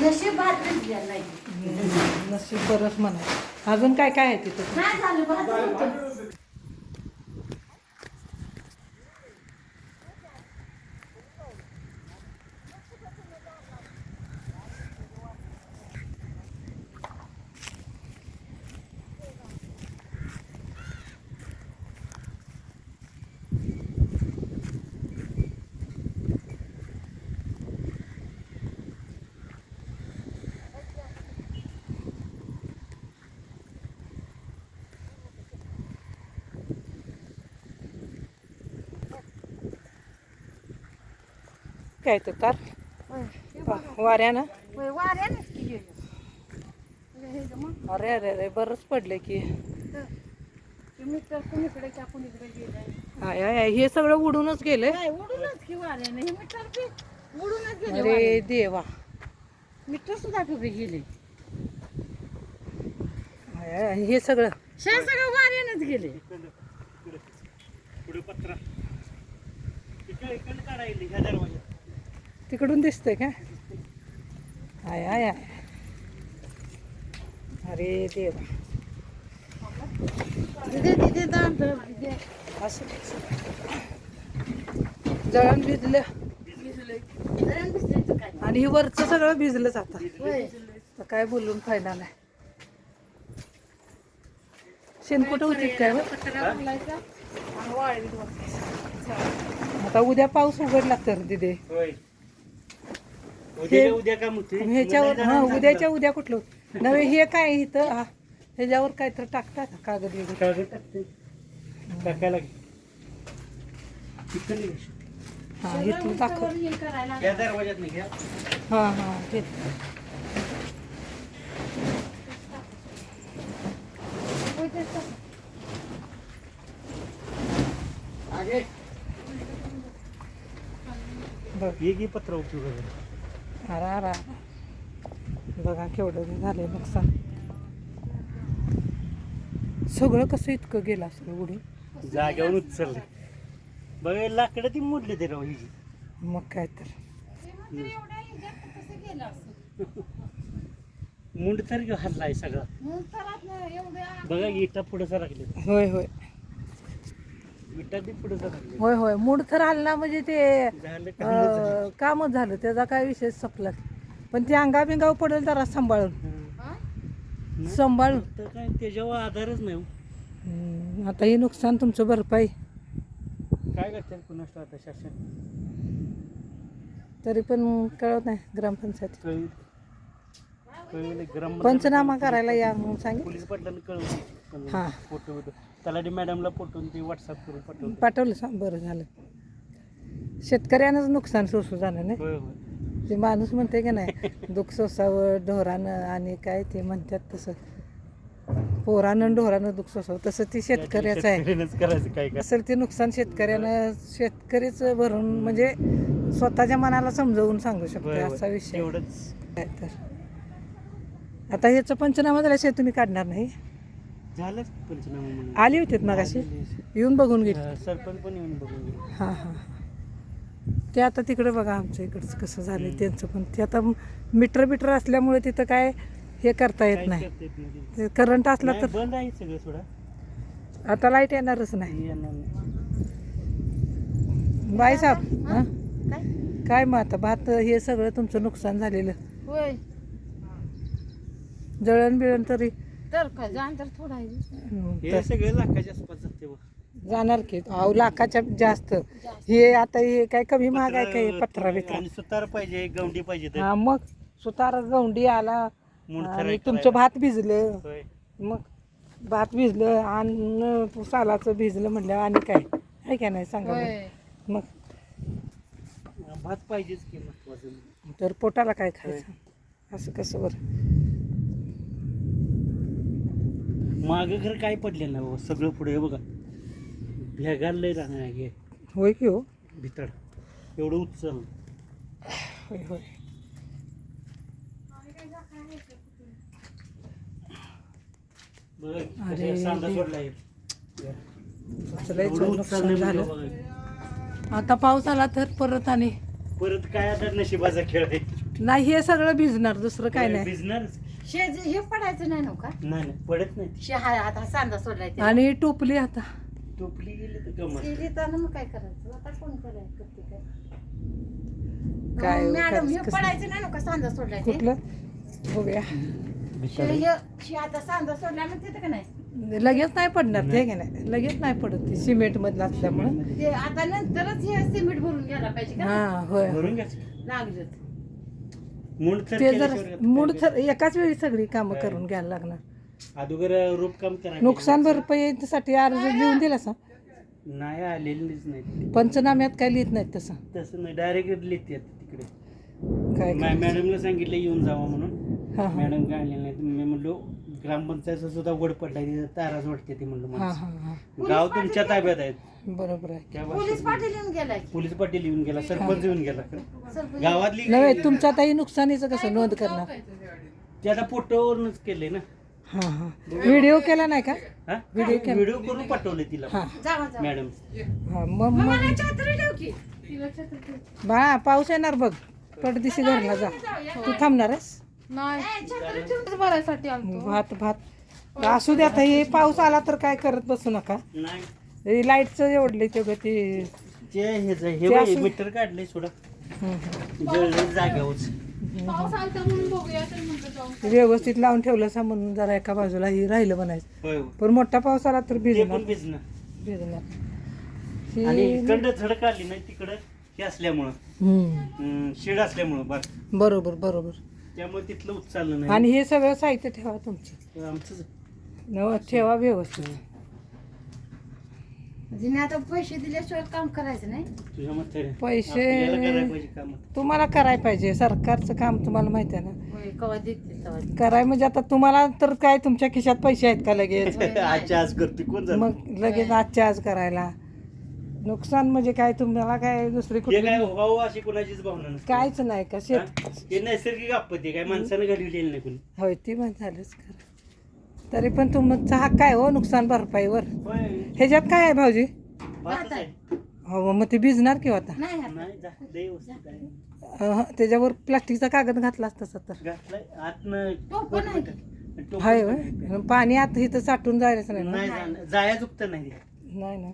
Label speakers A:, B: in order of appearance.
A: नशीब भात भिजलेला नाही.
B: नशीब बरंच म्हणायचं. अजून काय काय आहे तिथं?
A: नाही झालं भात होतं.
B: काय तर कार वाऱ्यानं.
A: वाऱ्यानेच की गेलं.
B: अरे अरे अरे बरंच पडलं की.
A: मीटर कुणीकडे त्या कुणीकडे गेलं.
B: आय आय आय, हे सगळं उडूनच गेलंय.
A: नाही उडूनच की वाऱ्याने हे मीटर बी उडूनच गेले.
B: अरे देवा.
A: मीटर सुद्धा कुठे गेले.
B: आय आय आय, हे सगळं
A: हे सगळं वाऱ्यानेच गेले.
C: पुढे पत्रा इकडे काढायला ह्या दरवाजा
B: तिकडून दिसतंय का? आय आय आय, अरे देवा. असं जळण भिजलं आणि हे वरचं सगळं भिजलंच आता. तर काय बोलून फायदा नाही. शेणकुट होती काय हो? आता उद्या पाऊस उघडला तर तिथे
C: होय उद्या काम होते
B: ह्याच्यावर. हा उद्याच्या उद्या कुठलं नव्हे हे काय इथं हा, ह्याच्यावर काय तर टाकतात कागद वगैरे.
C: कागद टाकते टाकायला
B: हा इथलं दाखव.
C: या दरवाजात नाही घ्या
B: हा हा ते बघ.
C: हे की पत्र उपयोग आहे.
B: अरा अरा बघा केवढं झालंय नुकसान. सगळं कसं इतकं गेलं असं उडून.
C: जाग्यावर उचलले बघा लाकडं ती मोडली ते राव ही
B: मग काय तर.
C: मुंड तर हल्लाय सगळा बघा इटा पुढे सरकले
B: होय होय
C: इटा बी पुढे सरकले
B: होय होय मूड तर आलं ना म्हणजे ते
C: झालं कामच झालं.
B: कामच झालं. त्याचा काय विषय संपला. पण ते अंगाबिंगाव पडेल जरा सांभाळून
C: नाही,
B: सांभाळून.
C: तर काय त्याच्यावर आधारच नाही हो.
B: आता हे नुकसान तुमचं भरपाई
C: काय करते पुन्हा आता शासन
B: तरी पण कळत नाही ग्रामपंचायत.
C: कळवले ग्राम
B: पंचनामा करायला या म्हणून सांगितलं.
C: पोलीस पाटलांनी कळवलं
B: हां
C: फोटो तलाठी मॅडमला फोटो ते व्हॉट्सअप करून पाठवलं
B: पाठवलं सांग. बरं झालं. शेतकऱ्यानंच नुकसान सोसू झालं नाही.
C: होय होय
B: ते माणूस म्हणते की नाही दुःख सोसावं ढोरानं आणि काय ते म्हणतात तसं पोरानं ढोरानं दुःख सोसावं तसं ती शेतकऱ्याचं आहे.
C: शेतकऱ्यानंच करायचं काय काय
B: असेल ते नुकसान शेतकऱ्यानं शेतकरीच भरून म्हणजे स्वतःच्या मनाला समजवून सांगू शकतो
C: होय, होय.
B: असा विषय
C: एवढंच
B: आहे. तर आता ह्याचा पंचनामा झाल्याशिवाय तुम्ही काढणार नाही.
C: झालंच पंचनामा म्हणून
B: आली होतीत मगाशी येऊन बघून गेली.
C: सरपंच पण येऊन बघून गेले.
B: हां हां ते आता तिकडे बघा आमच्या इकडचं कसं झालं त्यांचं. पण ते आता मीटर बिटर असल्यामुळे तिथं काय हे करता येत
C: काहीच
B: नाही.
C: करता येत नाही.
B: ते करंट असला
C: नाही,
B: तर
C: बंद आहे सगळं सोडा
B: आता लाईट येणारच नाही.
C: येणार नाही.
B: बाय साहेब हां काय मग आता भात हे सगळं तुमचं नुकसान झालेलं.
A: होय
B: जळण बिळण तरी
A: तर काय जाण तर थोडा आहे.
C: हे सगळं लाखाच्या आसपास जाते बघ.
B: जाणार की अहो लाखाच्या जास्त. हे आता हे काय कमी महाग आहे काय पत्रा बित्रा.
C: आणि सुतार पाहिजे गवंडी पाहिजे तर
B: हा मग सुतार गवंडी आला
C: मुंड
B: आणि
C: खराय
B: तुमचं
C: करायला.
B: भात भिजलं.
C: होय.
B: मग भात भिजलं आणि सालाचं भिजलं म्हटलं आणि काय आहे का नाही सांगा बरं.
A: होय
B: मग
C: भात पाहिजेच की महत्वाचं.
B: तर पोटाला काय खायचं असं कसं बरं.
C: मागं घर काय पडले ना बाबा सगळं पुढे हे बघा भेगायला लय राहणार आहे
B: होय की हो.
C: भितड एवढं उचल
B: होय होय
C: बघा
B: अरे
C: कशा सांडा
B: देव.
C: सोडलाय.
B: लयच
C: एवढं
B: नुकसान
C: उचललंय
B: झालं.
C: बघा.
B: आता पाऊस आला तर परत आणि
C: परत काय आता नशिबाचा खेळ आहे.
B: नाही हे सगळं भिजणार दुसरं काय नाही.
C: भिजणारच.
A: हे पडायचं नाही नव्हता
C: नाही पडत नाही.
A: आता सांदा सोडलाय ते.
B: आणि टोपली आता
C: टोपली गेली तर गमत.
A: केली तर मग काय करायचं आता कोण करायचं करते
B: काय
A: काय मॅडम हे
B: कसं-
A: पडायचं नाही नव्हता सांदा सोडलाय ते.
B: कुठलं बघूया
A: आता सांदा सोडला मग तिथं का नाही
B: लगेच नाही पडणार ते की नाही लगेच नाही पडत ते सिमेंट मधलं असल्यामुळं.
A: ते आता नंतरच हे सिमेंट भरून घ्यायला पाहिजे का
B: हा होय
C: भरून घ्यायचं.
A: लागलं
C: मूड तर
B: ते जर
C: केल्याशिवाय
B: मूड
C: काय
B: तर एकाच वेळी सगळी कामं करून घ्यायला लागणार.
C: अगोदर रूपकाम करायचं.
B: नुकसान भरपाईसाठी अर्ज लिहून दिला सा
C: नाही आलेलीच नाही.
B: पंचनाम्यात काय लिहित नाहीत तसं
C: तसं नाही डायरेक्ट लिहिते तिकडे.
B: काय
C: मॅडमला सांगितलं येऊन जावा म्हणून.
B: हा हा
C: मॅडम काय आले नाही. मी म्हणलो ग्रामपंचायत सुद्धा वड पडलाय तिथं ताराच वाटते ती म्हणलं
B: हा
C: माणसं.
B: हा हा
C: गाव तुमच्या ताब्यात आहेत.
B: बरोबर आहे.
C: त्या
A: पोलीस
C: भाषेत-
A: पाटील येऊन गेलाय
C: पोलीस पाटील येऊन गेला, सरपंच येऊन गेला.
A: सरपंच.
C: गावातली
B: नव्हे तुमच्या ताई नुकसानीचं कसं नोंद करणार.
C: ते आता फोटोवरूनच केले ना.
B: हा हा व्हिडिओ केला नाही का.
C: हा
B: व्हिडिओ केला.
C: व्हिडिओ करून पाठवले तिला
B: हा
A: जावा जावा
C: मॅडम.
B: हा मग मग
A: मला छत्री ठेव की तिला छत्री ठेव.
B: बा पाऊस येणार बघ पडदिशी घरला जा. तू थांबणार आहेस
A: ए, छत्री ठेवून भरायसाठी आलतो.
B: भात भात असू द्या आता हे पाऊस आला तर काय करत बसू नका.
C: नाही
B: लाईटचं एवढले तेवढं ते
C: ते हे
B: ते
C: बघ,
B: असं-
C: मीटर काढले सोडा.
B: हम्म.
C: जळले जाग्यावरच.
A: पाऊस आलता म्हणून बघूया तर म्हणतो जाऊन.
B: व्यवस्थित लावून ठेवलं सा म्हणून जरा एका बाजूला ही राहिलं म्हणायचं.
C: होय
B: पण मोठा पाऊस आला तर
C: ते
B: भिजणार
C: पण भिजणार.
B: भिजणार
C: आणि
B: ही-
C: इकडं झडक आली नाही तिकडं हे असल्यामुळं
B: हम्म.
C: शेड असल्यामुळं बस
B: बरोबर बरोबर.
C: त्यामुळे तिथलं उचललं नाही.
B: आणि हे सगळं साहित्य ठेवा तुमचं
C: आमचंच
B: नव ठेवा व्यवस्थित.
A: जिने आता पैसे दिल्याशिवाय काम करायचं नाही.
C: तुझ्या मते
B: पैसे
C: आपल्याला करायला पाहिजे काम.
B: तुम्हाला करायला पाहिजे. सरकारचं काम तुम्हाला माहिती आहे ना.
A: होय कवा देते तेव्हा.
B: कराय म्हणजे आता तुम्हाला तर काय तुमच्या खिशात पैसे आहेत का लगेच.
C: आजच्या आज करते कोण झालं.
B: मग लगेच आजच्या आज करायला. नुकसान म्हणजे काय तुम्हाला काय दुसरी
C: हे काय
B: कुठली
C: व्हावं अशी कोणाचीच भावना नसते.
B: काहीच नाही का शेत.
C: हा? हे नैसर्गिक आपत्ती आहे, काय माणसानं घडविलेली नाही कोणी.
B: होय ती पण झालंच खरं. तरी पण तुमचा हक्क आहे हो नुकसान भरपाईवर.
C: होय.
B: ह्याच्यात काय आहे भाऊजी.
C: भातच आहे.
B: हो मग ते भिजणार किंवा आता
A: नाही हात.
C: नाही जा, लय व्यवस्थित आहे.
B: त्याच्यावर प्लास्टिकचा कागद घातला असता तर
C: घातलाय आतनं
A: टोपण आहे की?
C: टोपण
B: हाय
C: पण
B: होय. पाणी आता इथं साठून जायचं नाही ना.
C: नाही जायचं उगतं नाही.
B: नाही ना